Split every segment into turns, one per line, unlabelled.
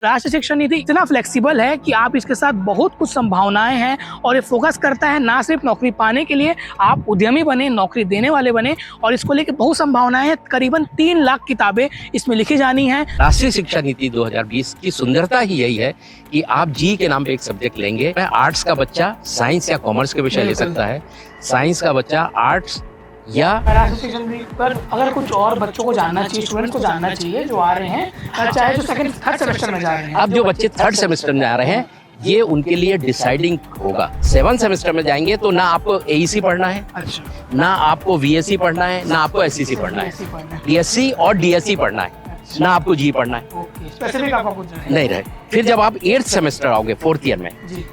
राष्ट्रीय शिक्षा नीति इतना फ्लेक्सिबल है कि आप इसके साथ बहुत कुछ संभावनाएं हैं और ये फोकस करता है ना सिर्फ नौकरी पाने के लिए, आप उद्यमी बने, नौकरी देने वाले बने और इसको लेकर बहुत संभावनाएं हैं। करीबन 3 लाख किताबें इसमें लिखी जानी हैं।
राष्ट्रीय शिक्षा नीति 2020 की सुंदरता ही यही है कि आप जी के नाम पे एक सब्जेक्ट लेंगे। आर्ट्स का बच्चा साइंस या कॉमर्स के विषय ले सकता है, साइंस का बच्चा आर्ट्स या
राष्ट्रीय शिक्षा नीति पर अगर कुछ और बच्चों को जानना चाहिए, स्टूडेंट्स को जानना चाहिए जो आ रहे हैं, चाहे जो सेकंड थर्ड सेमेस्टर में जा रहे हैं।
अब जो बच्चे थर्ड सेमेस्टर में आ रहे हैं ये उनके लिए डिसाइडिंग होगा। 7 सेमेस्टर में जाएंगे तो ना आपको एईसी पढ़ना है,
अच्छा,
ना आपको वीएससी पढ़ना है, ना आपको एससीसी पढ़ना है, डीएससी और डीएससी पढ़ना है, ना आपको जी पढ़ना है।
स्पेसिफिक आपको कुछ
नहीं रहे। फिर जब आप 8th सेमेस्टर आओगे 4th ईयर में,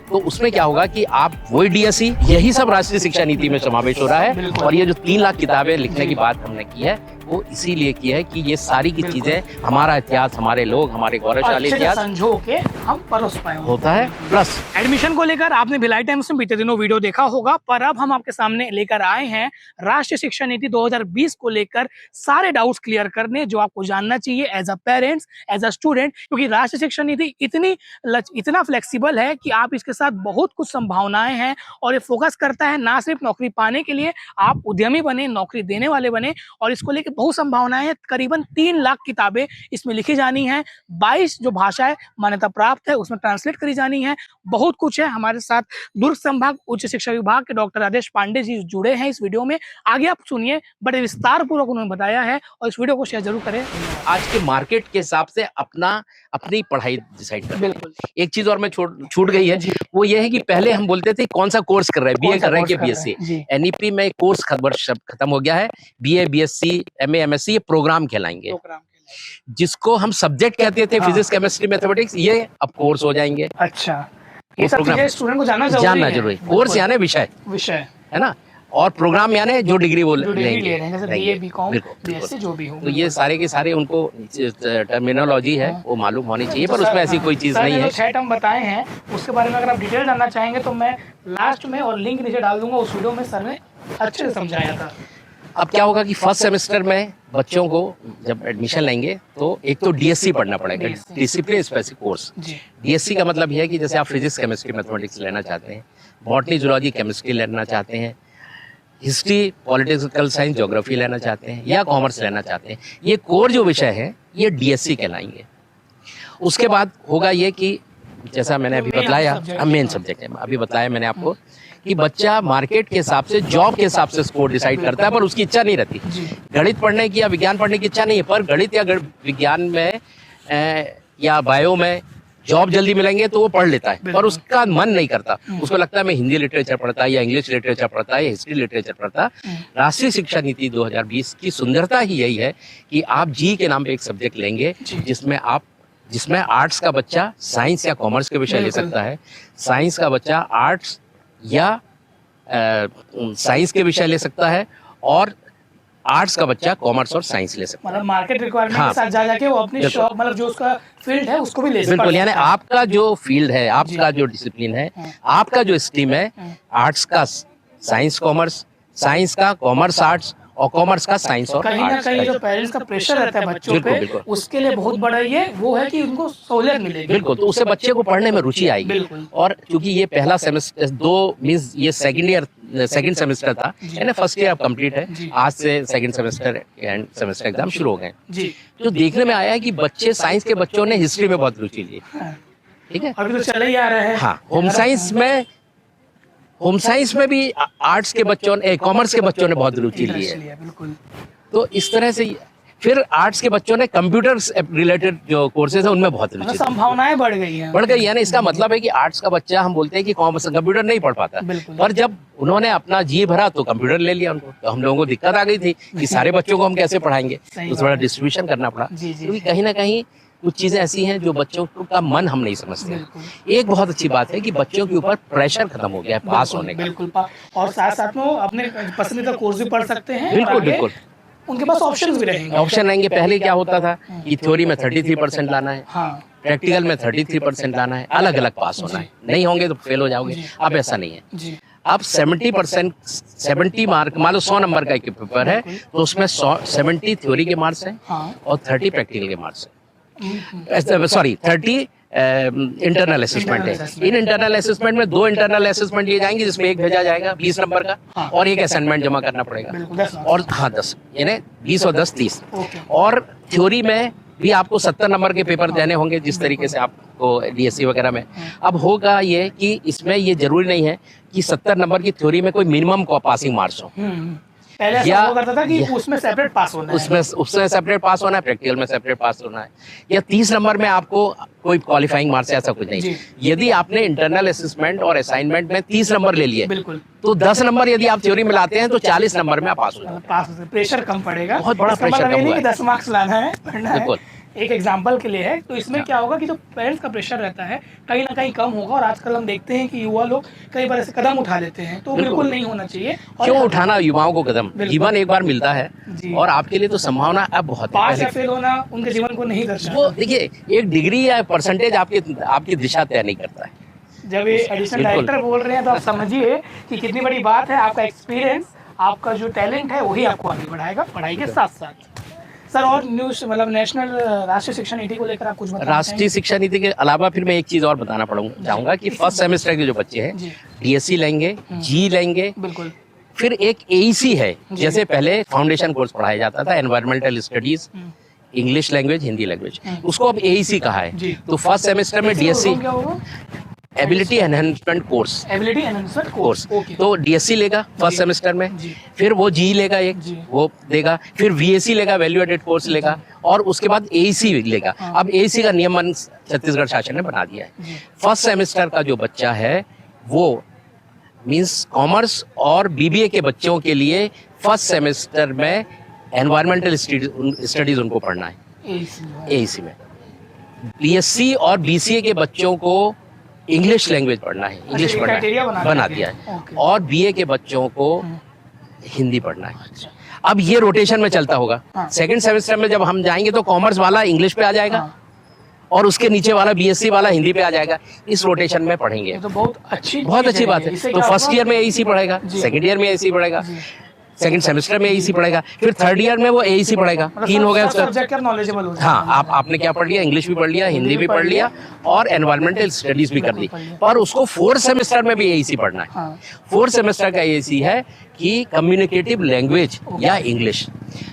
तो उसमें क्या होगा कि आप वही डीएससी, यही सब राष्ट्रीय शिक्षा नीति में समावेश हो रहा है। और ये जो 3 लाख किताबें लिखने की बात हमने की है वो इसीलिए की है कि ये सारी की चीजें हमारा इतिहास, हमारे लोग, हमारे गौरवशाली इतिहास
संजो के हम परोस पाए
होता है। प्लस
एडमिशन को लेकर आपने भिलाई टाइम्स में बीते दिनों वीडियो देखा होगा, पर अब हम आपके सामने लेकर आए हैं राष्ट्रीय शिक्षा नीति 2020 को लेकर सारे डाउट्स क्लियर करने जो आपको जानना चाहिए as a parents, as a student. क्योंकि राष्ट्रीय शिक्षा नीति इतना फ्लेक्सिबल है कि आप इसके साथ बहुत कुछ संभावनाएं हैं और ये फोकस करता है ना सिर्फ नौकरी पाने के लिए, आप उद्यमी बने, नौकरी देने वाले बने और इसको लेकर बहुत संभावनाएं हैं। करीबन 3 लाख किताबें इसमें लिखी जानी हैं, 22 जो भाषाएं मान्यता प्राप्त है उसमें ट्रांसलेट करी जानी है। बहुत कुछ है। हमारे साथ दुर्ग संभाग उच्च शिक्षा विभाग के डॉक्टर राजेश पांडे जी जुड़े हैं इस वीडियो में। आगे आप सुनिए, बड़े विस्तार पूर्वक उन्होंने बताया है और इस वीडियो को शेयर जरूर करें।
आज के मार्केट के हिसाब से अपनी पढ़ाई डिसाइड कर।
बिल्कुल।
एक चीज और मैं छूट गई है, वो ये है कि पहले हम बोलते थे कौन सा कोर्स कर रहे हैं, बीए कर रहे हैं कि बीएससी। एनईपी में कोर्स खत्म हो गया है। बीए, बीएससी, एमए, एमएससी ये प्रोग्राम कहलाएंगे। जिसको हम सब्जेक्ट कहते थे, फिजिक्स, केमिस्ट्री, मैथमेटिक्स, ये अब कोर्स हो जाएंगे।
अच्छा, ये सब चीजें स्टूडेंट को जानना जरूरी है।
कोर्स यानी विषय है ना, और प्रोग्राम यानी जो डिग्री
लेंगे, जैसे बीए, बीकॉम, बीएससी जो भी हो।
तो ये सारे के सारे उनको टर्मिनोलॉजी है वो मालूम होनी चाहिए, पर उसमें ऐसी कोई चीज नहीं है।
6 टर्म बताए हैं, उसके बारे में अगर आप डिटेल जानना चाहेंगे तो मैं लास्ट में और लिंक नीचे डाल दूंगा। उस वीडियो में सर ने अच्छे से समझाया था।
अब क्या होगा कि फर्स्ट सेमेस्टर में बच्चों को जब एडमिशन लेंगे तो एक तो डीएससी पढ़ना पड़ेगा, डिसिप्लिन स्पेसिफिक कोर्स। डीएससी का मतलब यह है कि जैसे आप फिजिक्स, केमिस्ट्री, मैथमेटिक्स लेना चाहते हैं, बॉटनी, जूलॉजी, केमिस्ट्री लेना चाहते हैं, हिस्ट्री, पॉलिटिकल साइंस, ज्योग्राफी लेना चाहते हैं या कॉमर्स लेना चाहते हैं, ये कोर जो विषय है ये डीएससी कहलाएंगे। उसके बाद होगा ये कि जैसा मैंने अभी बताया, मेन सब्जेक्ट है, अभी बताया मैंने आपको कि बच्चा मार्केट के हिसाब से, जॉब के हिसाब से स्कोर डिसाइड करता है, पर उसकी इच्छा नहीं रहती गणित पढ़ने की या विज्ञान पढ़ने की इच्छा नहीं है, पर गणित या विज्ञान में या बायो में जॉब जल्दी मिलेंगे तो वो पढ़ लेता है, पर उसका मन नहीं करता। उसको लगता है मैं हिंदी लिटरेचर पढ़ता है या इंग्लिश लिटरेचर पढ़ता है या हिस्ट्री लिटरेचर पढ़ता। राष्ट्रीय शिक्षा नीति 2020 की सुंदरता ही यही है कि आप जी के नाम पे एक सब्जेक्ट लेंगे जिसमें आर्ट्स का बच्चा साइंस या कॉमर्स के विषय ले सकता है, साइंस का बच्चा आर्ट्स या साइंस के विषय ले सकता है, और आर्ट्स का बच्चा कॉमर्स और साइंस ले सकता है।
मतलब मार्केट रिक्वायरमेंट के साथ जाके वो अपनी शौक, मतलब जो उसका फील्ड है उसको भी ले सकता है।
बिल्कुल, यानी आपका जो फील्ड है, आपका जो डिसिप्लिन है, आपका जो स्ट्रीम है, आर्ट्स का साइंस कॉमर्स, साइंस का कॉमर्स आर्ट्स और कॉमर्स का साइंस और
कहीं ना कहीं जो पेरेंट्स का प्रेशर रहता है बच्चों पे, उसके लिए बहुत बड़ा ये वो है कि उनको सहूलियत मिलेगी।
बिल्कुल, तो उससे बच्चे को पढ़ने में रुचि आएगी। और क्योंकि ये पहला सेमेस्टर, 2 मींस ये सेकंड सेमेस्टर था, यानी फर्स्ट ईयर अब कंप्लीट है, आज से second semester end semester exam शुरू हो गए। जो देखने में आया है कि बच्चे, साइंस के बच्चों ने हिस्ट्री में बहुत रुचि ली। ठीक है,
अभी तो चल ही आ रहा है।
हाँ, होम साइंस में भी आर्ट्स के बच्चों ने, कॉमर्स के बच्चों ने बहुत रुचि ली है।
बिल्कुल।
तो इस तरह से फिर आर्ट्स के बच्चों ने कंप्यूटर रिलेटेड जो कोर्सेज है उनमें बहुत रुचि,
संभावनाएं बढ़ गई हैं।
यानी इसका मतलब है कि आर्ट्स का बच्चा, हम बोलते हैं कि कॉमर्स कंप्यूटर नहीं पढ़ पाता, पर जब उन्होंने अपना जी भरा तो कंप्यूटर ले लिया उनको। तो हम लोगों को दिक्कत आ गई थी कि सारे बच्चों को हम कैसे पढ़ाएंगे, तो थोड़ा डिस्ट्रीब्यूशन करना पड़ा। क्योंकि कहीं ना कहीं कुछ चीजें ऐसी हैं जो बच्चों का मन हम नहीं समझते। एक बहुत अच्छी बात है कि बच्चों के ऊपर प्रेशर खत्म हो गया है पास होने का।
बिल्कुल, और साथ साथ में अपने पसंदीदा कोर्स भी पढ़ सकते हैं।
बिल्कुल,
उनके पास ऑप्शन भी रहेंगे।
ऑप्शन रहेंगे। पहले क्या होता था कि थ्योरी में 33% लाना है, प्रैक्टिकल में 33% लाना है, अलग अलग पास होना है, नहीं होंगे तो फेल हो जाओगे। अब ऐसा नहीं है। अब 70%, 70 मार्क, मान लो 100 नंबर का एक पेपर है तो उसमें 70 थ्योरी के मार्क्स हैं और 30 प्रैक्टिकल के मार्क्स हैं। सॉरी, 30 इंटरनल असेसमेंट है। इन इंटरनल असेसमेंट में 2 इंटरनल असेसमेंट लिए जाएंगे, जिसमें एक भेजा जाएगा 20 नंबर का,
हाँ।
और एक असाइनमेंट जमा करना पड़ेगा।
बिल्कुल, 10
और हाँ 10, यानी 20 और 10 30।
ओके।
और थ्योरी में भी आपको 70 नंबर के पेपर देने होंगे, जिस तरीके से आपको डीएससी वगैरह में। अब होगा ये कि इसमें ये जरूरी नहीं है कि 70 नंबर की थ्योरी में कोई मिनिमम को पासिंग मार्क्स हो।
पहले ऐसा हुआ करता था कि उसमें सेपरेट पास होना है,
उसमें सेपरेट पास होना है, प्रैक्टिकल में सेपरेट पास होना है, या 30 नंबर में आपको कोई क्वालिफाइंग मार्क्स ऐसा कुछ नहीं। यदि आपने इंटरनल असेसमेंट और असाइनमेंट में 30 नंबर ले लिए,
बिल्कुल,
तो 10 नंबर यदि आप थ्योरी में लाते हैं तो 40 नंबर में आप पास हो जाएंगे।
पास प्रेशर कम पड़ेगा,
बहुत बड़ा
इसका
प्रेशर
मतलब ये
कम
नहीं
हुआ
कि 10 मार्क्स लाना है, पढ़ना है।
बिल्कुल।
एक एग्जाम्पल के लिए है, तो इसमें क्या होगा कि जो पेरेंट्स का प्रेशर रहता है कहीं ना कहीं कम होगा। और आजकल हम देखते हैं कि युवा लोग कई बार ऐसे कदम उठा लेते हैं, तो बिल्कुल नहीं होना चाहिए। और
क्यों उठाना युवाओं को कदम? जीवन एक बार मिलता है और आपके लिए तो संभावना अब बहुत है।
पास या फेल होना उनके जीवन को नहीं दर्शाता।
वो देखिए, एक डिग्री या परसेंटेज आपकी दिशा तय नहीं करता है।
जब ये एडिशनल डायरेक्टर बोल रहे हैं तो आप समझिए कि कितनी बड़ी बात है। आपका एक्सपीरियंस, आपका जो टैलेंट है वही आपको आगे बढ़ाएगा पढ़ाई के साथ साथ। सर, और न्यूज़ मतलब नेशनल राष्ट्रीय शिक्षा नीति को लेकर आप कुछ बताना
राष्ट्रीय शिक्षा नीति के अलावा फिर मैं एक चीज और बताना चाहूंगा कि फर्स्ट सेमेस्टर के जो बच्चे हैं डीएससी लेंगे, जी लेंगे,
बिल्कुल,
फिर एक एईसी है। जैसे पहले फाउंडेशन कोर्स पढ़ाया जाता था, environmental studies, English language, Hindi language, उसको अब एईसी कहा है। तो फर्स्ट सेमेस्टर में DSC ability enhancement course,
ability enhancement course,
तो डीएससी लेगा फर्स्ट सेमेस्टर में, फिर वो जी लेगा, एक वो देगा, फिर वीएसी लेगा, वैल्यू एडेड कोर्स लेगा, और उसके बाद एईसी लेगा। अब एईसी का नियमन छत्तीसगढ़ शासन ने बना दिया है। फर्स्ट सेमेस्टर का जो बच्चा है वो मींस कॉमर्स और बीबीए के बच्चों के लिए फर्स्ट सेमेस्टर में एनवायरमेंटल स्टडीज उनको पढ़ना है एईसी में। बीएससी और बीसीए के बच्चों को इंग्लिश लैंग्वेज पढ़ना है, इंग्लिश पढ़ना है, बना दिया है, और बीए के बच्चों को हिंदी पढ़ना है। अब ये रोटेशन में चलता होगा। सेकंड सेमेस्टर में जब हम जाएंगे तो कॉमर्स वाला इंग्लिश पे आ जाएगा, और उसके नीचे वाला बीएससी वाला हिंदी पे आ जाएगा। इस रोटेशन में पढ़ेंगे,
तो बहुत अच्छी
बात है। तो फर्स्ट ईयर में एईसी पढ़ेगा, सेकंड ईयर में एईसी पढ़ेगा, सेकंड सेमेस्टर में एईसी पढ़ेगा, फिर थर्ड ईयर में वो एईसी पढ़ेगा। 3 हो गया उसका। हाँ, आपने क्या पढ़ लिया? इंग्लिश भी पढ़ लिया, हिंदी भी पढ़ लिया, और एनवायरमेंटल स्टडीज भी कर ली। और उसको 4th सेमेस्टर में भी एईसी पढ़ना है। 4th सेमेस्टर का एईसी है कि कम्युनिकेटिव लैंग्वेज या इंग्लिश।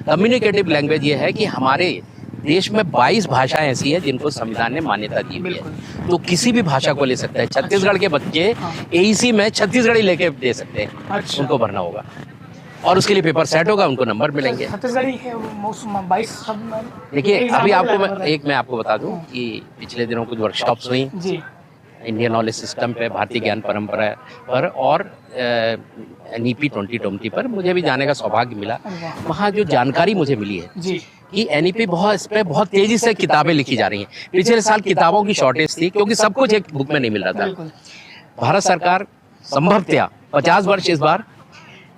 कम्युनिकेटिव लैंग्वेज ये है कि हमारे देश में 22 भाषाएं ऐसी है जिनको संविधान ने मान्यता दी हुई है, तो किसी भी भाषा को ले सकता है। छत्तीसगढ़ के बच्चे एईसी में छत्तीसगढ़ी लेके दे सकते हैं, उनको भरना होगा, और उसके लिए पेपर सेट होगा, उनको नंबर मिलेंगे। देखिए, अभी आपको मैं आपको बता दूं कि पिछले दिनों कुछ वर्कशॉप्स हुई इंडियन नॉलेज सिस्टम पे, भारतीय ज्ञान परंपरा पर, और एनईपी 2020 पर मुझे भी जाने का सौभाग्य मिला। वहाँ जो जानकारी मुझे मिली है कि एनईपी इस पे बहुत तेजी से किताबें लिखी जा रही हैं। पिछले साल किताबों की शॉर्टेज थी क्योंकि सब कुछ एक बुक में नहीं मिल रहा था। भारत सरकार संभवतया 50 वर्ष इस बार,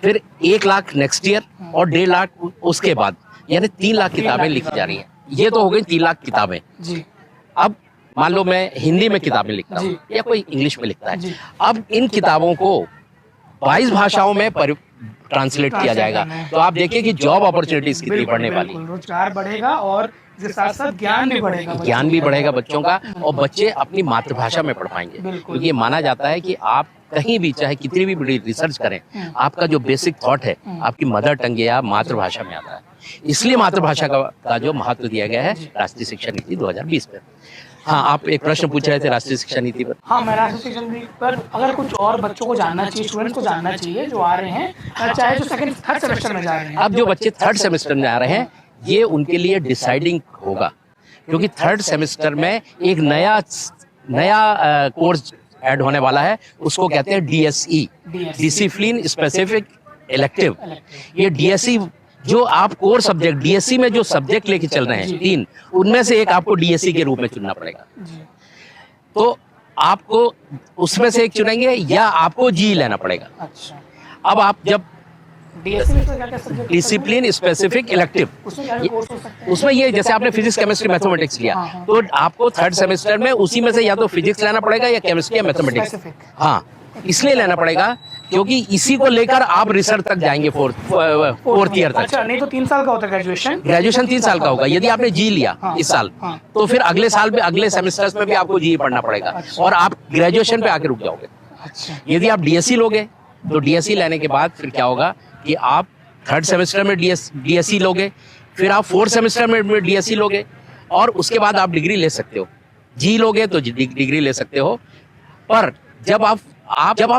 फिर 1 लाख नेक्स्ट ईयर, और 1.5 लाख उसके बाद, यानी 3 लाख किताबें लिखी जा रही हैं। ये तो हो गई 3 लाख किताबें। अब मान लो मैं हिंदी में किताबें लिखता हूँ या कोई इंग्लिश में लिखता है, अब इन किताबों को 22 भाषाओं में ट्रांसलेट किया जाएगा। तो आप देखिए कि जॉब अपॉर्चुनिटीज कितनी बढ़ने वाली,
रोजगार बढ़ेगा और साथ साथ ज्ञान भी बढ़ेगा
बच्चों का, और बच्चे अपनी मातृभाषा में पढ़ पाएंगे। क्योंकि ये माना जाता है कि आप कहीं भी चाहे कितनी भी बड़ी रिसर्च करें, आपका जो बेसिक थॉट है आपकी मदर टंग या मातृभाषा में आता है। इसलिए मातृभाषा का जो महत्व दिया गया है राष्ट्रीय शिक्षा नीति 2020 पे। हाँ, आप एक प्रश्न पूछ रहे थे राष्ट्रीय शिक्षा नीति पर।
हाँ, मैं राष्ट्रीय शिक्षा नीति पर अगर कुछ और बच्चों को जानना चाहिए, स्टूडेंट्स को जानना चाहिए जो आ रहे हैं, चाहे जो सेकंड थर्ड सेमेस्टर में जा रहे हैं।
अब जो बच्चे थर्ड सेमेस्टर में आ रहे हैं, ये उनके लिए डिसाइडिंग होगा, क्योंकि थर्ड सेमेस्टर में एक नया कोर्स ऐड होने वाला है, उसको कहते हैं डीएसई, डिसिप्लिन स्पेसिफिक इलेक्टिव। ये डीएसई जो आप कोर सब्जेक्ट डीएससी में जो सब्जेक्ट लेके चल रहे हैं 3, उनमें से एक आपको डीएससी के रूप में चुनना पड़ेगा। तो आपको उसमें से एक चुनेंगे या आपको जी लेना पड़ेगा।
अच्छा,
अब आप जब
डिसिप्लिन
स्पेसिफिक इलेक्टिव, उसमें ये जैसे आपने फिजिक्स केमिस्ट्री मैथमेटिक्स लिया, तो आपको थर्ड सेमेस्टर में उसी में से या तो फिजिक्स लेना पड़ेगा या केमिस्ट्री या मैथमेटिक्स। हाँ, इसलिए लेना पड़ेगा क्योंकि इसी को लेकर आप रिसर्च तक जाएंगे फोर्थ ईयर तक।
अच्छा, नहीं तो 3 साल का होता है ग्रेजुएशन।
ग्रेजुएशन 3 साल का होगा। यदि आपने जी लिया इस साल, तो फिर अगले साल में अगले सेमेस्टर्स में भी आपको जी पढ़ना पड़ेगा और आप ग्रेजुएशन पे आके रुक जाओगे।
अच्छा,
यदि आप डीएससी लोगे तो डीएससी लेने के बाद फिर क्या होगा कि आप 3rd सेमेस्टर में डीएससी लोगे, फिर आप 4th सेमेस्टर में डीएससी लोगे और उसके बाद आप डिग्री ले सकते हो। जी लोगे तो डिग्री ले सकते हो। पर जब आप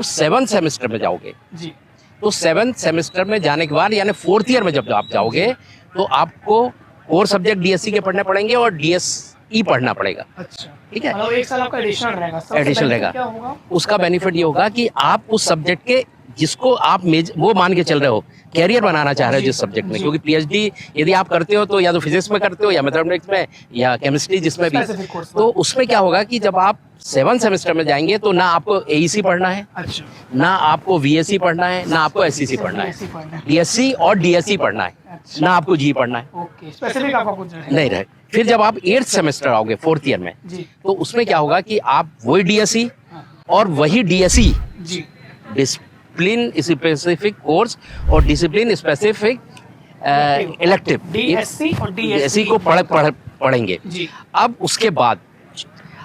7th सेमेस्टर में जाओगे
जी,
तो 7th सेमेस्टर में जाने के बाद यानी 4th ईयर में जब आप जाओगे तो आपको कोर सब्जेक्ट डीएससी के पढ़ने पड़ेंगे और डीएसई पढ़ना पड़ेगा।
अच्छा,
ठीक है,
मतलब 1 साल आपका एडिशनल रहेगा। सबसे
एडिशनल
benefit
रहेगा।
क्या होगा?
उसका बेनिफिट ये होगा कि आप उस सब्जेक्ट के जिसको आप वो मान के चल रहे हो, कैरियर बनाना चाह रहे हो जिस सब्जेक्ट में, क्योंकि पीएचडी यदि आप करते हो तो या तो फिजिक्स में करते हो या मैथमेटिक्स में या केमिस्ट्री जिसमें भी,
Specific course में।
तो उसमें क्या होगा कि जब आप 7th सेमेस्टर में जाएंगे तो ना आपको एईसी पढ़ना है,
अच्छा,
ना आपको वीएससी पढ़ना है, ना आपको एससीसी पढ़ना है,
BSc पढ़ना है।
डीएससी और डीएससी पढ़ना है,
अच्छा,
ना आपको जी पढ़ना है।
ओके, स्पेसिफिक आपका कुछ
नहीं रहे। फिर जब आप 8th सेमेस्टर आओगे 4th ईयर में,
जी,
तो उसमें क्या होगा कि आप वही डीएससी
हाँ,
और वही डीएससी
जी,
डिसिप्लिन स्पेसिफिक कोर्स और डिसिप्लिन स्पेसिफिक इलेक्टिव
डीएससी और
डीएससी को पढ़ेंगे।
जी,
अब उसके बाद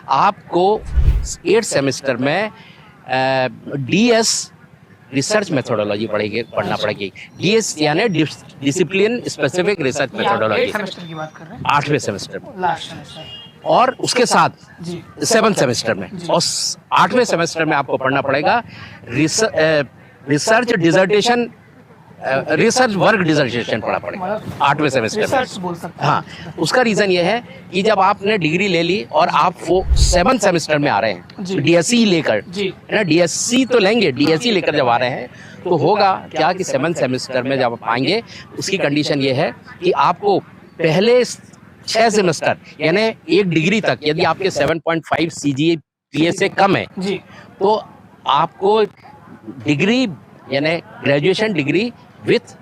आपको 8th सेमेस्टर में डीएस रिसर्च मेथोडोलॉजी पढ़ना पड़ेगी। डीएस यानी discipline specific research methodology,
semester की बात कर रहे हैं,
8वें सेमेस्टर में।
Last semester.
और उसके साथ
जी,
7th सेमेस्टर में और 8वें सेमेस्टर में आपको पढ़ना पड़ेगा research dissertation, research work dissertation पढ़ना पड़ेगा 8वें सेमेस्टर में।
रिसर्च बोल सकते हैं।
हाँ, उसका रीजन ये है कि जब आपने डिग्री ले ली और आप 7th सेमेस्टर में आ रहे
जी।
हैं डीएससी लेकर,
जी,
है ना, डीएससी तो लेंगे, डीएससी लेकर जब आ रहे हैं तो होगा क्या कि 7th सेमेस्टर में जब आप आएंगे उसकी कंडीशन ये है कि आपको पहले 6 सेमेस्टर यानी एक डिग्री तक यदि आपके 7.5 सीजीपीए से कम है
जी,
तो आपको डिग्री यानी ग्रेजुएशन डिग्री विथ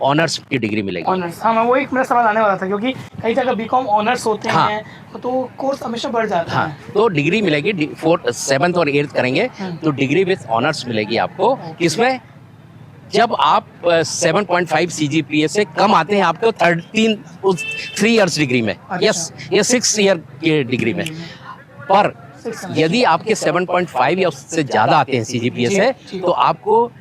ऑनर्स की डिग्री मिलेगी।
ऑनर्स। हाँ, मैं वो एक मेरा सवाल आने वाला था क्योंकि कई जगह बीकॉम ऑनर्स होते
हाँ।
हैं तो कोर्स हमेशा बढ़ जाता
हाँ,
है।
तो डिग्री मिलेगी 4th 7th और 8th करेंगे तो डिग्री विथ ऑनर्स मिलेगी आपको। किसमें? जब आप 7.5 सीजीपीए से कम आते हैं आपको 3 इयर्स डिग्री में, यस, ये 6 ईयर की डिग्री में। पर यदि आपके 7.5 या उससे ज्यादा आते हैं सीजीपीए से तो आपको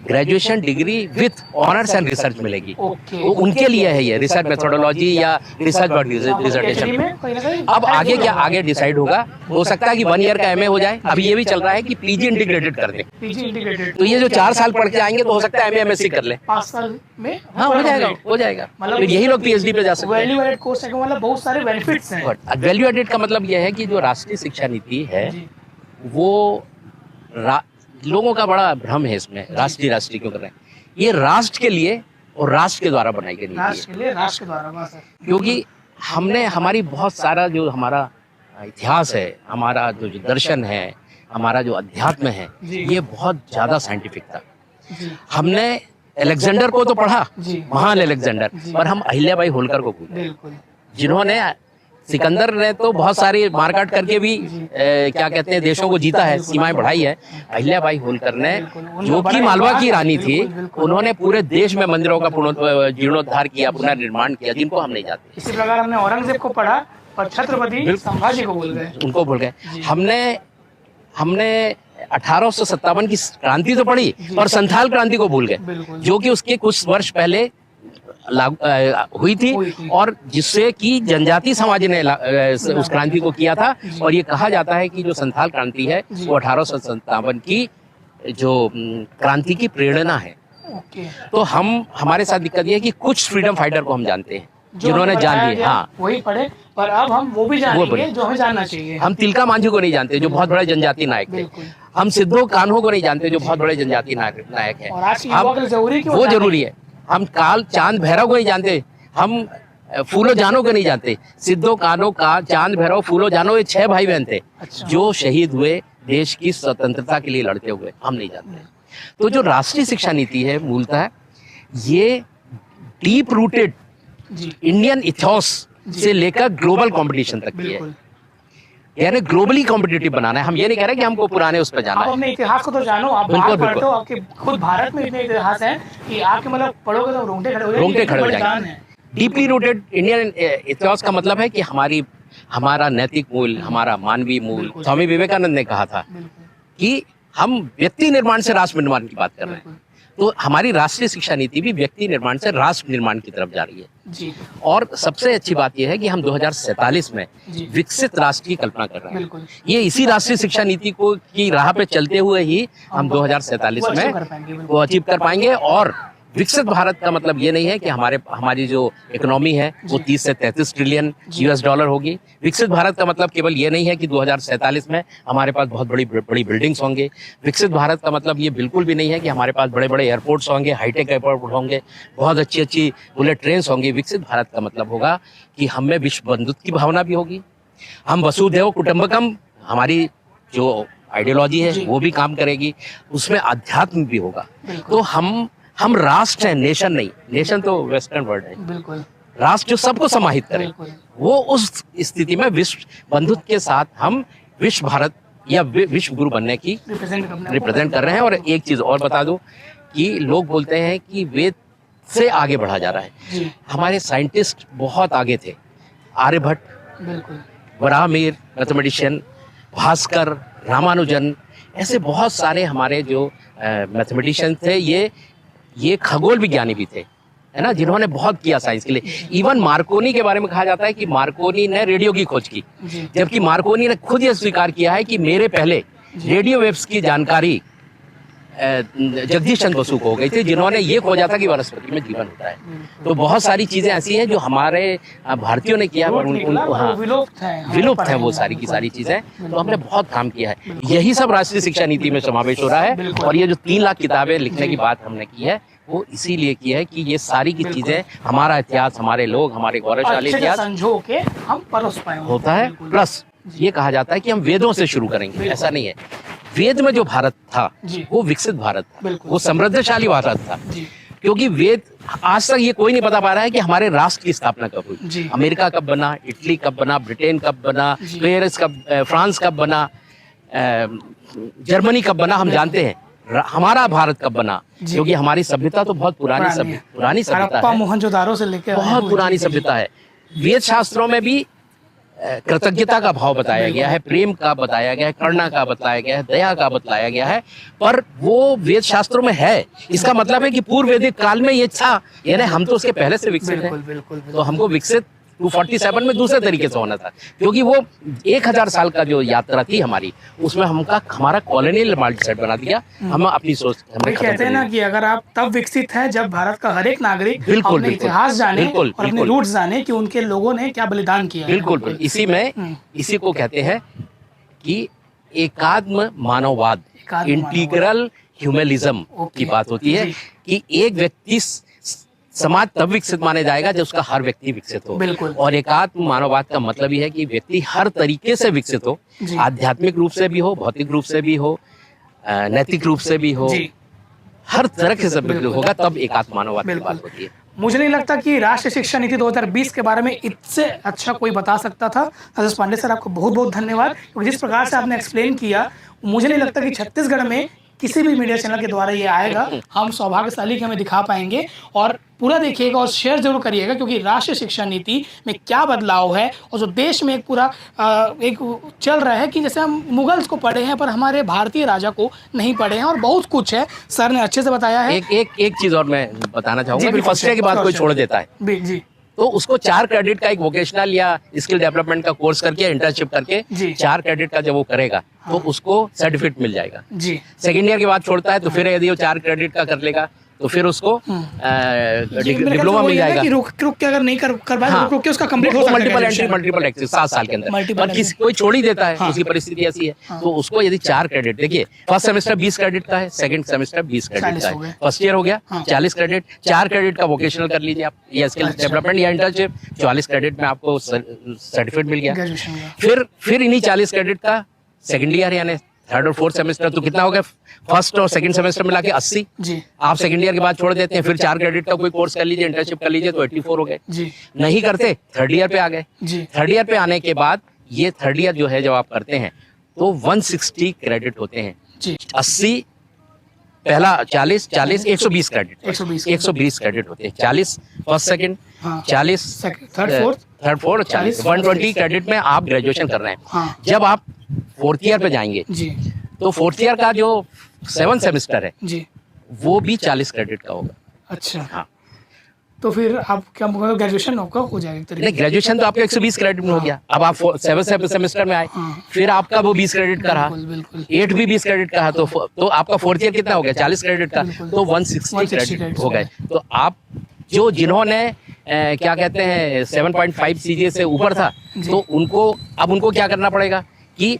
graduation degree with honours and research मिलेगी।
ओके।
तो उनके लिए है ये रिसर्च मेथोडोलॉजी या रिसर्च वर्क डिसर्टेशन। अब आगे क्या आगे डिसाइड होगा, हो सकता है कि 1 ईयर का एमए हो जाए। अभी ये भी चल रहा है कि पीजी इंटीग्रेटेड कर दें,
पीजी इंटीग्रेटेड,
तो ये जो 4 साल पढ़ के आएंगे तो हो सकता है एमए एमएससी कर ले।
5 साल में
हाँ, हो जाएगा।
मतलब
फिर यही लोग पीएचडी पे जा सकते हैं।
वैल्यू एडेड कोर्स है, मतलब बहुत सारे बेनिफिट्स हैं।
वैल्यू एडेड का मतलब यह है कि जो राष्ट्रीय शिक्षा नीति है
जी,
वो लोगों का बड़ा भ्रम है इसमें, राष्ट्रीय क्यों कर रहे हैं। ये राष्ट्र के लिए और राष्ट्र के द्वारा बनाई गई नीति
राष्ट्र के लिए, राष्ट्र के द्वारा बस है।
है। क्योंकि हमने हमारी बहुत सारा जो हमारा इतिहास है, हमारा जो दर्शन है, हमारा जो अध्यात्म है,
जी।
ये बहुत ज्यादा साइंटिफिक था।
जी,
हमने अलेक्जेंडर को तो पढ़ा,
जी,
महान अलेक्जेंडर,
जी।
पर हम अहिल्याबाई होलकर को भूल गए,
बिल्कुल।
जिन्होंने सिकंदर ने तो बहुत सारी मारकाट करके भी क्या कहते हैं देशों को जीता है, सीमाएं बढ़ाई है। अहिल्याबाई होलकर ने, जो कि मालवा की रानी थी, उन्होंने पूरे देश में मंदिरों का जीर्णोद्धार किया, पुनर्निर्माण किया, जिनको हम नहीं जानते।
इसी प्रकार हमने औरंगजेब को पढ़ा पर छत्रपति संभाजी को भूल गए।
उनको भूल गए। हमने 1857 की क्रांति तो पढ़ी और संथाल क्रांति को भूल गए,
बिल्कुल।
जो कि उसके कुछ वर्ष पहले हुई थी और जिससे कि जनजाति समाज ने उस क्रांति को किया था। और ये कहा जाता है कि जो संथाल क्रांति है वो 1857 की जो क्रांति की प्रेरणा है।
ओके।
तो हमारे साथ दिक्कत ये है कि कुछ फ्रीडम फाइटर को हम जानते हैं
जो
जिन्होंने
हमें
जान
बताया
ली,
गया,
हाँ,
वही पढ़े, पर अब हम वो भी जानेंगे जो हमें जानना चाहिए।
हम तिलका मांझी को नहीं जानते जो बहुत बड़े जनजाति नायक थे।
बिल्कुल।
हम सिद्धो कान्हो को नहीं जानते जो बहुत बड़े जनजाति नायक है।
और आज की युवा के लिए जरूरी है कि
वो जरूरी है। हम काल चांद भैरव को नहीं जानते, हम फूलो जानो को नहीं जानते। सिद्धो कान्हो का चांद भैरव फूलो जानो ये 6 भाई बहन थे
अच्छा।
जो शहीद हुए देश की स्वतंत्रता के लिए लड़ते हुए, हम नहीं जानते। तो जो राष्ट्रीय शिक्षा नीति है मूलतः ये डीप रूटेड
जी,
इंडियन इथियोस से लेकर ग्लोबल कंपटीशन तक की है।
बिल्कुल।
कह रहे ग्लोबली कॉम्पिटिटिव बनाना है। हम ये नहीं कह रहे कि हमको पुराने उस पर जाना
आप
है।
अपने इतिहास को तो जानो, आप
बिल्कुल,
बाहर पढ़ते
बिल्कुल।
हो, आपके खुद भारत में इतने इतिहास है कि आपके मतलब पढ़ोगे तो रोंगटे खड़े हो जाएंगे।
रोंगटे खड़े हो
बड़ी
जाएंगे।
जान है।
डीपली रूटेड इंडियन इतिहास का मतलब है कि हमारा नैतिक मूल, हमारा मानवीय मूल।
बिल्कुल।
स्वामी विवेकानंद ने कहा था
बिल्कुल
कि हम व्यक्ति निर्माण से राष्ट्र निर्माण की बात कर रहे हैं,
बिल्कुल
तो हमारी राष्ट्रीय शिक्षा नीति भी व्यक्ति निर्माण से राष्ट्र निर्माण की तरफ जा रही है।
जी
और सबसे अच्छी बात यह है कि हम 2047 में
जी
विकसित राष्ट्र की कल्पना कर रहे हैं।
बिल्कुल
ये इसी राष्ट्रीय शिक्षा नीति को की राह पे चलते हुए ही हम 2047
वो अचीव
में
कर पाएंगे। बिल्कुल।
वो अचीव कर पाएंगे। और विकसित भारत का मतलब ये नहीं है कि हमारी जो इकोनॉमी है वो 30 से 33 ट्रिलियन यूएस डॉलर होगी। विकसित भारत का मतलब केवल ये नहीं है कि 2047 में हमारे पास बहुत बड़ी बड़ी बिल्डिंग्स होंगे। विकसित भारत का मतलब ये बिल्कुल भी नहीं है कि हमारे पास बड़े बड़े एयरपोर्ट्स होंगे, हाईटेक एयरपोर्ट होंगे, बहुत अच्छी अच्छी बुलेट ट्रेन्स होंगी। विकसित भारत का मतलब होगा कि हम में विश्व बंधुत्व की भावना भी होगी, हम वसुधैव कुटुंबकम, हमारी जो आइडियोलॉजी है वो भी काम करेगी, उसमें अध्यात्म भी होगा। तो हम राष्ट्र हैं, नेशन नहीं। नेशन तो वेस्टर्न वर्ड है।
बिल्कुल
राष्ट्र जो सबको समाहित करे,
बिल्कुल
वो उस स्थिति में विश्व बंधुत्व के साथ हम विश्व भारत या विश्व गुरु बनने की रिप्रेजेंट कर रहे हैं। और एक चीज और बता दूं कि लोग बोलते हैं कि वेद से आगे बढ़ा जा रहा है।
जी
हमारे साइंटिस्ट बहुत आगे थे। आर्यभट्ट,
बिल्कुल
वराहमिहिर मैथमेटिशियन, भास्कर, रामानुजन, ऐसे बहुत सारे हमारे जो मैथमेटिशियन थे, ये खगोल विज्ञानी भी थे, है ना, जिन्होंने बहुत किया साइंस के लिए। इवन मार्कोनी के बारे में कहा जाता है कि मार्कोनी ने रेडियो की खोज की,
जी
जबकि मार्कोनी ने खुद ये स्वीकार किया है कि मेरे पहले रेडियो वेव्स की जानकारी जगदीश चंद्र बसु को हो गई थी, जिन्होंने ये खोजा था कि वनस्पति में जीवन होता है। तो बहुत सारी चीजें ऐसी हैं जो हमारे भारतीयों ने किया, पर उनको हाँ विलुप्त है वो सारी की सारी चीजें। तो हमने बहुत काम किया है। यही सब राष्ट्रीय शिक्षा नीति में समावेश हो रहा है। और ये जो 3 लाख किताबें लिखने की बात हमने की है, वो इसीलिए की है कि ये सारी की चीजें, हमारा इतिहास, हमारे लोग, हमारे गौरवशाली इतिहास
संजो के हम परोस पाए
होता है। प्लस ये कहा जाता है कि हम वेदों से शुरू करेंगे, ऐसा नहीं है। वेद में जो भारत था वो विकसित भारत था, वो समृद्धशाली भारत था। क्योंकि वेद, आज तक ये कोई नहीं बता पा रहा है कि हमारे राष्ट्र की स्थापना कब हुई। अमेरिका कब बना, इटली कब बना, ब्रिटेन कब बना, पेरिस कब, फ्रांस कब बना, जर्मनी कब बना, हम जानते हैं। हमारा भारत कब बना, क्योंकि हमारी सभ्यता तो बहुत पुरानी सभ्यता है,
मोहनजोदारो से लेकर
बहुत पुरानी सभ्यता है। वेद शास्त्रों में भी कृतज्ञता का भाव बताया गया है, प्रेम का बताया गया है, करुणा का बताया गया है, दया का बताया गया है, पर वो वेद शास्त्रों में है। इसका मतलब है कि पूर्व वैदिक काल में ये था, यानी हम तो उसके पहले से विकसित हैं। तो हमको विकसित 247 में दूसरे तरीके से होना था, क्योंकि वो 1000 साल का जो यात्रा थी हमारी, उसमें हमारा कॉलोनियल माइंडसेट बना दिया। हम अपनी सोच
कहते हैं ना कि अगर आप तब विकसित हैं जब भारत का हर एक नागरिक
बिल्कुल
अपने इतिहास जाने और अपने रूट्स जाने कि उनके लोगों ने क्या बलिदान किया।
बिल्कुल इसी को कहते हैं कि एकात्म मानववाद, इंटीग्रल ह्यूमनिज्म की बात होती है कि एक व्यक्ति, समाज तब विकसित माना जाएगा जब उसका हर व्यक्ति विकसित हो। और एकात्म मानववाद का मतलब ही है कि व्यक्ति हर तरीके से विकसित हो, आध्यात्मिक रूप से भी हो, भौतिक रूप से भी हो, नैतिक रूप से भी हो, हर तरह से विकसित होगा, तब एकात्म मानववाद की बात होती है।
मुझे नहीं लगता कि राष्ट्रीय शिक्षा नीति 2020 के बारे में इससे अच्छा कोई बता सकता था। राजेश पांडे सर, आपको बहुत बहुत धन्यवाद, क्योंकि जिस प्रकार से आपने एक्सप्लेन किया, मुझे नहीं लगता कि छत्तीसगढ़ में किसी भी मीडिया चैनल के द्वारा ये आएगा। हम सौभाग्यशाली कि हमें दिखा पाएंगे। और पूरा देखिएगा और शेयर जरूर करिएगा, क्योंकि राष्ट्रीय शिक्षा नीति में क्या बदलाव है और जो देश में एक पूरा एक चल रहा है कि जैसे हम मुगल्स को पढ़े हैं पर हमारे भारतीय राजा को नहीं पढ़े हैं, और बहुत कुछ है। सर ने अच्छे से बताया है।
एक चीज और मैं बताना चाहूंगा कि फर्स्ट ईयर के बाद कोई छोड़ देता है
जी,
तो उसको 4 क्रेडिट का एक वोकेशनल या स्किल डेवलपमेंट का कोर्स करके, इंटर्नशिप करके 4 क्रेडिट का जब वो करेगा तो उसको सर्टिफिकेट मिल जाएगा। सेकेंड ईयर के बाद छोड़ता है तो फिर यदि वो 4 क्रेडिट का कर लेगा तो फिर उसको डिप्लोमा मिल जाएगा।
रुक के अगर नहीं कर पाए रुक के उसका कंप्लीट हो सकता है
मल्टीपल एंट्री 7 साल के अंदर। और किसी कोई छोड़ ही देता है, उसकी परिस्थिति ऐसी है, तो उसको यदि 4 क्रेडिट, देखिए फर्स्ट सेमेस्टर 20 क्रेडिट का है, सेकंड सेमेस्टर 20 क्रेडिट का है, फर्स्ट ईयर हो गया 40 क्रेडिट, 4 क्रेडिट का वोकेशनल कर लीजिए आप, या स्किल डेवलपमेंट या इंटर्नशिप, 44 क्रेडिट में आपको सर्टिफिकेट मिल गया। फिर इन्हीं 40 क्रेडिट का सेकंड ईयर यानी 3rd और 4th सेमेस्टर, तो कितना हो गया फर्स्ट और सेकंड सेमेस्टर मिला के 80। आप सेकंड ईयर के बाद छोड़ देते हैं, फिर 4 क्रेडिट का कोई कोर्स कर लीजिए, इंटर्नशिप कर लीजिए, तो 84 हो गए। नहीं करते 3rd ईयर पे आ गए। 3rd ईयर पे आने के बाद ये थर्ड ईयर जो है जब आप करते हैं तो 160 क्रेडिट होते हैं।
जी
80 पहला 40 40 120 क्रेडिट
120
क्रेडिट होते हैं। 40 फर्स्ट सेकंड,
हाँ
40
थर्ड फोर्थ
40 120 क्रेडिट में आप ग्रेजुएशन कर रहे हैं।
हाँ
जब आप फोर्थ ईयर पे जाएंगे
जी
तो फोर्थ ईयर का जो 7 सेमेस्टर है
जी
वो भी 40 क्रेडिट का होगा।
अच्छा
हाँ
तो फिर आप क्या मतलब ग्रेजुएशन आपका हो जाएगा एक तरीके
नहीं, ग्रेजुएशन तो आपका 120 क्रेडिट में हो गया। अब आप 7 सेमेस्टर में आए,
हाँ।
फिर आपका वो 20 क्रेडिट का रहा,
बिल्कुल
8 भी 20 क्रेडिट का है, तो आपका फोर्थ ईयर कितना हो गया 40 क्रेडिट का,
बिल्कुल।
तो 160 क्रेडिट
क्रेडिट्स
हो गए। तो आप जिन्होंने क्या कहते हैं 7.5 सीजीपीए से ऊपर था,
जी।
तो उनको क्या करना पड़ेगा कि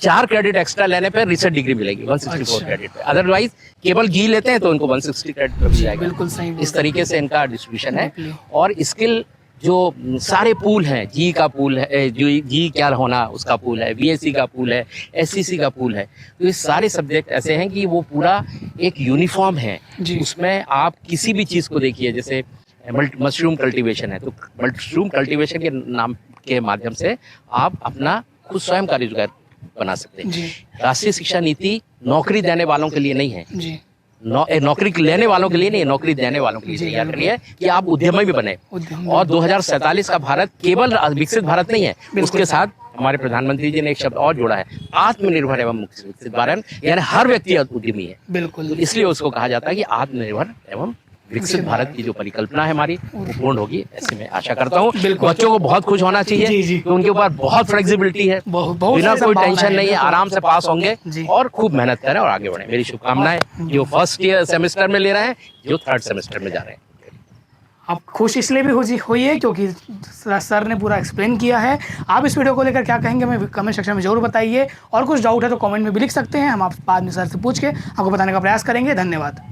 4 क्रेडिट एक्स्ट्रा लेने पर रिसर्च डिग्री मिलेगी 164
अच्छा।
क्रेडिट पे। अदरवाइज केवल जी लेते हैं तो उनको 160 क्रेडिट पे मिल जाएगा।
बिल्कुल सही बोल
इस तरीके से इनका डिस्ट्रीब्यूशन है।
बिल्कुल।
और स्किल जो सारे पूल हैं, जी का पूल है, जो जी क्या होना उसका पूल है, बीएससी का पूल है, एससीसी का पूल है, तो ये सारे सब्जेक्ट ऐसे हैं कि वो पूरा एक यूनिफॉर्म है।
जी।
उसमें आप किसी भी चीज़ को देखिए, जैसे मशरूम कल्टीवेशन है, तो मशरूम कल्टीवेशन के नाम के माध्यम से आप अपना खुद स्वयं का रोजगार बना सकते हैं।
जी
राष्ट्रीय शिक्षा नीति नौकरी देने वालों के लिए नहीं है,
जी
नौकरी लेने वालों के लिए नहीं, नौकरी देने वालों के लिए
जी,
तैयार कर रही है कि आप उद्यमी भी बने।
उद्यम
और 2047 का भारत केवल विकसित भारत नहीं है, उसके साथ हमारे प्रधानमंत्री जी ने एक शब्द और जोड़ा है, आत्मनिर्भर एवं विकसित भारत, यानी हर व्यक्ति उद्यमी है।
बिल्कुल
तो इसलिए उसको कहा जाता है कि आत्मनिर्भर एवं विकसित भारत की जो परिकल्पना है हमारी वो पूर्ण होगी, ऐसे मैं आशा करता हूँ।
बिल्कुल।
बच्चों को बहुत खुश होना
जी,
चाहिए
जी।
कि उनके ऊपर बहुत फ्लेक्सिबिलिटी है,
बहुत
बिना
सारी
कोई
संभावनाएं
टेंशन नहीं है,
बिल्कुल।
आराम से पास होंगे
जी।
और खूब मेहनत करें और आगे बढ़ें। मेरी शुभकामनाएं जो फर्स्ट ईयर सेमेस्टर में ले रहे हैं, जो थर्ड सेमेस्टर में जा रहे हैं।
आप खुश इसलिए भी हुई है क्योंकि सर ने पूरा एक्सप्लेन किया है। आप इस वीडियो को लेकर क्या कहेंगे हमें कमेंट सेक्शन में जरूर बताइए, और कुछ डाउट है तो कमेंट में भी लिख सकते हैं, हम आप बाद में सर से पूछ के आपको बताने का प्रयास करेंगे। धन्यवाद।